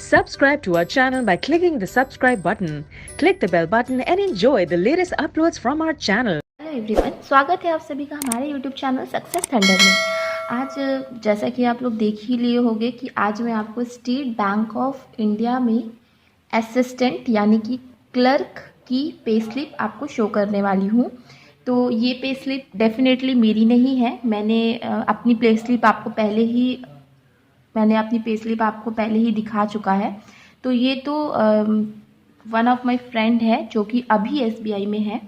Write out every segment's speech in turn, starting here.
Subscribe to our channel by clicking the subscribe button. Click the bell button and enjoy the latest uploads from our channel. Hello everyone, स्वागत है आप सभी का हमारे YouTube channel success thunder में। आज जैसा कि आप लोग देख ही लिए होंगे कि आज मैं आपको स्टेट बैंक ऑफ इंडिया में असिस्टेंट यानी कि क्लर्क की पे स्लिप आपको शो करने वाली हूँ। तो ये पे स्लिप डेफिनेटली मेरी नहीं है, मैंने अपनी पे स्लिप आपको पहले ही दिखा चुका है। तो ये तो वन ऑफ माय फ्रेंड है जो कि अभी एसबीआई में है,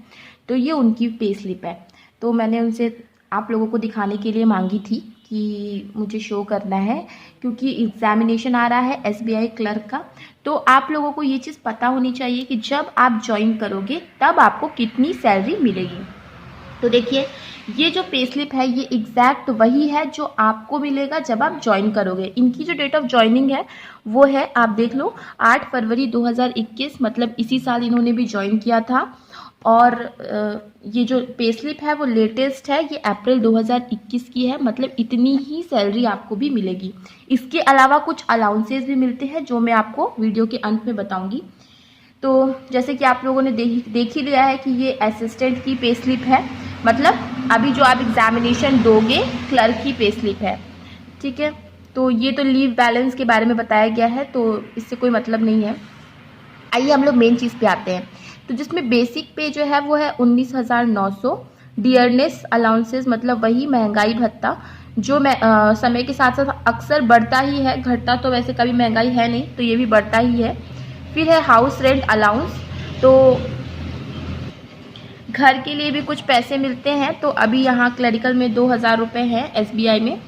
तो ये उनकी पे स्लिप है। तो मैंने उनसे आप लोगों को दिखाने के लिए मांगी थी कि मुझे शो करना है, क्योंकि एग्जामिनेशन आ रहा है एसबीआई क्लर्क का। तो आप लोगों को ये चीज़ पता होनी चाहिए कि जब आप ज्वाइन करोगे तब आपको कितनी सैलरी मिलेगी। तो देखिए, ये जो पे स्लिप है ये एग्जैक्ट वही है जो आपको मिलेगा जब आप ज्वाइन करोगे। इनकी जो डेट ऑफ ज्वाइनिंग है वो है, आप देख लो, 8 फरवरी 2021, मतलब इसी साल इन्होंने भी ज्वाइन किया था। और ये जो पे स्लिप है वो लेटेस्ट है, ये अप्रैल 2021 की है, मतलब इतनी ही सैलरी आपको भी मिलेगी। इसके अलावा कुछ अलाउंसेस भी मिलते हैं जो मैं आपको वीडियो के अंत में बताऊंगी। तो जैसे कि आप लोगों ने देख ही लिया है कि ये असिस्टेंट की पे स्लिप है, मतलब अभी जो आप एग्जामिनेशन दोगे क्लर्क की पे स्लिप है, ठीक है। तो ये तो लीव बैलेंस के बारे में बताया गया है, तो इससे कोई मतलब नहीं है। आइए हम लोग मेन चीज़ पे आते हैं। तो जिसमें बेसिक पे जो है वो है 19,900। डियरनेस अलाउंसेस मतलब वही महंगाई भत्ता जो समय के साथ साथ अक्सर बढ़ता ही है, घटता तो वैसे कभी महंगाई है नहीं, तो ये भी बढ़ता ही है। फिर है हाउस रेंट अलाउंस, तो घर के लिए भी कुछ पैसे मिलते हैं। तो अभी यहाँ क्लरिकल में 2,000 रुपये हैं एसबीआई में।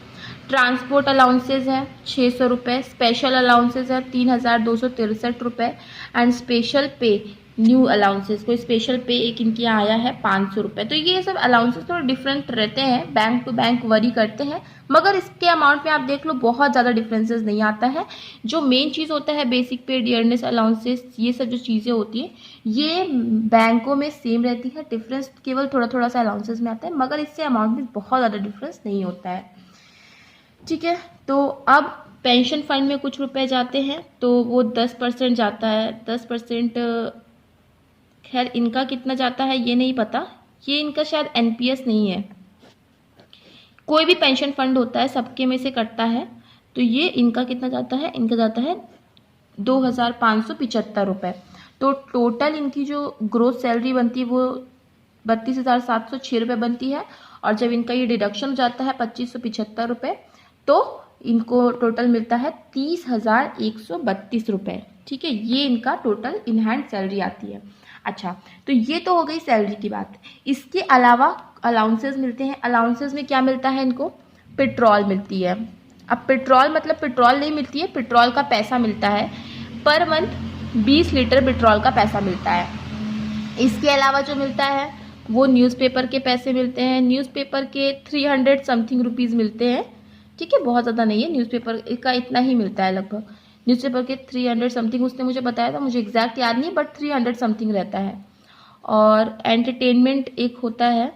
ट्रांसपोर्ट अलाउंसेज है 600 रुपये, स्पेशल अलाउंसेज है 3,263 रुपये, एंड स्पेशल पे न्यू अलाउंसेज, कोई स्पेशल पे एक इनके यहाँ आया है 500 रुपये। तो ये सब अलाउंसेज थोड़े डिफरेंट रहते हैं, बैंक टू बैंक वरी करते हैं, मगर इसके अमाउंट में आप देख लो बहुत ज़्यादा डिफरेंसेस नहीं आता है। जो मेन चीज़ होता है बेसिक पे, डियरनेस अलाउंसेस, ये सब जो चीज़ें होती हैं ये बैंकों में सेम रहती है, डिफरेंस केवल थोड़ा थोड़ा सा अलाउंसेस में आता है, मगर इससे अमाउंट में बहुत ज़्यादा डिफरेंस नहीं होता है, ठीक है। तो अब पेंशन फंड में कुछ रुपए जाते हैं, तो वो 10% जाता है। 10%, खैर इनका कितना जाता है ये नहीं पता, ये इनका शायद एनपीएस नहीं है, कोई भी पेंशन फंड होता है सबके में से कटता है। तो ये इनका कितना जाता है, इनका जाता है 2,575 रुपये। तो टोटल इनकी जो ग्रोथ सैलरी बनती है वो 32,706 रुपये बनती है। और जब इनका ये डिडक्शन हो जाता है 2,575 रुपये, तो इनको टोटल मिलता है 30,132 रुपये, ठीक है। ये इनका टोटल इन हैंड सैलरी आती है। अच्छा, तो ये तो हो गई सैलरी की बात। इसके अलावा अलाउंसेस मिलते हैं। अलाउंसेस में क्या मिलता है इनको, पेट्रोल मिलती है। अब पेट्रोल मतलब पेट्रोल नहीं मिलती है, पेट्रोल का पैसा मिलता है। पर मंथ 20 लीटर पेट्रोल का पैसा मिलता है। इसके अलावा जो मिलता है वो न्यूज़पेपर के पैसे मिलते हैं। न्यूज़पेपर के 300 समथिंग रुपीज़ मिलते हैं, ठीक है, बहुत ज़्यादा नहीं है, न्यूज़पेपर का इतना ही मिलता है लगभग। न्यूज़पेपर के 300 समथिंग उसने मुझे बताया था, मुझे एग्जैक्ट याद नहीं, बट 300 समथिंग रहता है। और एंटरटेनमेंट एक होता है,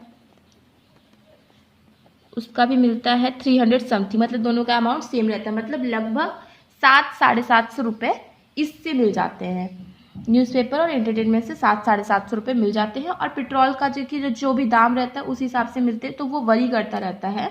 उसका भी मिलता है 300 समथिंग, मतलब दोनों का अमाउंट सेम रहता है, मतलब लगभग 700-750 रुपये इससे मिल जाते हैं। न्यूज़पेपर और एंटरटेनमेंट से 700-750 रुपये मिल जाते हैं। और पेट्रोल का जो भी दाम रहता है उस हिसाब से मिलते हैं, तो वो वरी करता रहता है,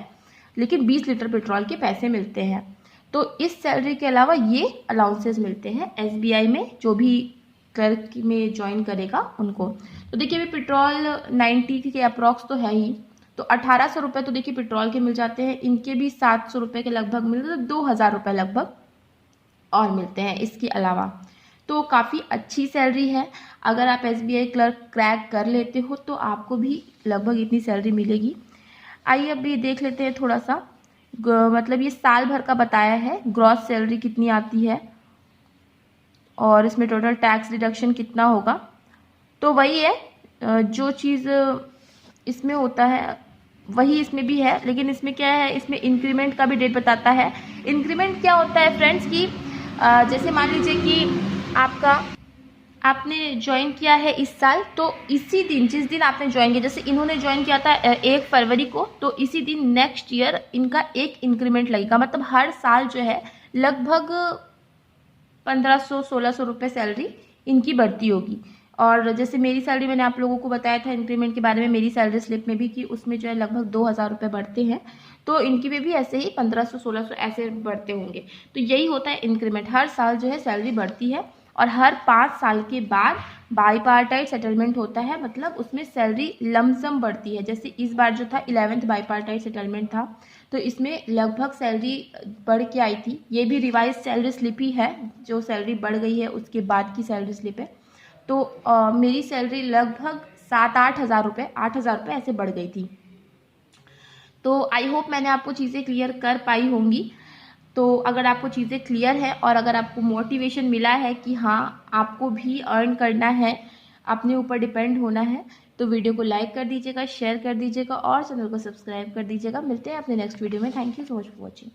लेकिन 20 लीटर पेट्रोल के पैसे मिलते हैं। तो इस सैलरी के अलावा ये अलाउंसेस मिलते हैं एसबीआई में, जो भी क्लर्क में ज्वाइन करेगा उनको। तो देखिए अभी पेट्रोल 90 के अप्रॉक्स तो है ही, तो 1,800 रुपये तो देखिए पेट्रोल के मिल जाते हैं। इनके भी 700 रुपये के लगभग मिलते हैं, तो 2,000 रुपये लगभग और मिलते हैं इसके अलावा। तो काफ़ी अच्छी सैलरी है। अगर आप एसबीआई क्लर्क क्रैक कर लेते हो तो आपको भी लगभग इतनी सैलरी मिलेगी। आइए अब ये देख लेते हैं थोड़ा सा, मतलब ये साल भर का बताया है ग्रॉस सैलरी कितनी आती है और इसमें टोटल टैक्स डिडक्शन कितना होगा। तो वही है जो चीज़ इसमें होता है वही इसमें भी है, लेकिन इसमें क्या है, इसमें इंक्रीमेंट का भी डेट बताता है। इंक्रीमेंट क्या होता है फ्रेंड्स की, जैसे मान लीजिए कि आपने ज्वाइन किया है इस साल, तो इसी दिन जिस दिन आपने ज्वाइन किया, जैसे इन्होंने ज्वाइन किया था 1 फरवरी को, तो इसी दिन नेक्स्ट ईयर इनका एक इंक्रीमेंट लगेगा। मतलब हर साल जो है लगभग 1500-1600 रुपये सैलरी इनकी बढ़ती होगी। और जैसे मेरी सैलरी मैंने आप लोगों को बताया था इंक्रीमेंट के बारे में मेरी सैलरी स्लिप में भी कि उसमें जो है लगभग 2000 रुपये बढ़ते हैं, तो इनकी में भी ऐसे ही 1500-1600 ऐसे बढ़ते होंगे। तो यही होता है इंक्रीमेंट, हर साल जो है सैलरी बढ़ती है और हर 5 साल के बाद बाईपार्टाइट सेटलमेंट होता है, मतलब उसमें सैलरी लमसम बढ़ती है। जैसे इस बार जो था 11th बाईपार्टाइट सेटलमेंट था, तो इसमें लगभग सैलरी बढ़ के आई थी। ये भी रिवाइज सैलरी स्लिप ही है, जो सैलरी बढ़ गई है उसके बाद की सैलरी स्लिप है। तो मेरी सैलरी लगभग 7-8 हज़ार रुपये, 8 हज़ार रुपये ऐसे बढ़ गई थी। तो आई होप मैंने आपको चीज़ें क्लियर कर पाई होंगी। तो अगर आपको चीज़ें क्लियर है और अगर आपको मोटिवेशन मिला है कि हाँ आपको भी अर्न करना है, अपने ऊपर डिपेंड होना है, तो वीडियो को लाइक कर दीजिएगा, शेयर कर दीजिएगा और चैनल को सब्सक्राइब कर दीजिएगा। मिलते हैं अपने नेक्स्ट वीडियो में। Thank you so much for watching.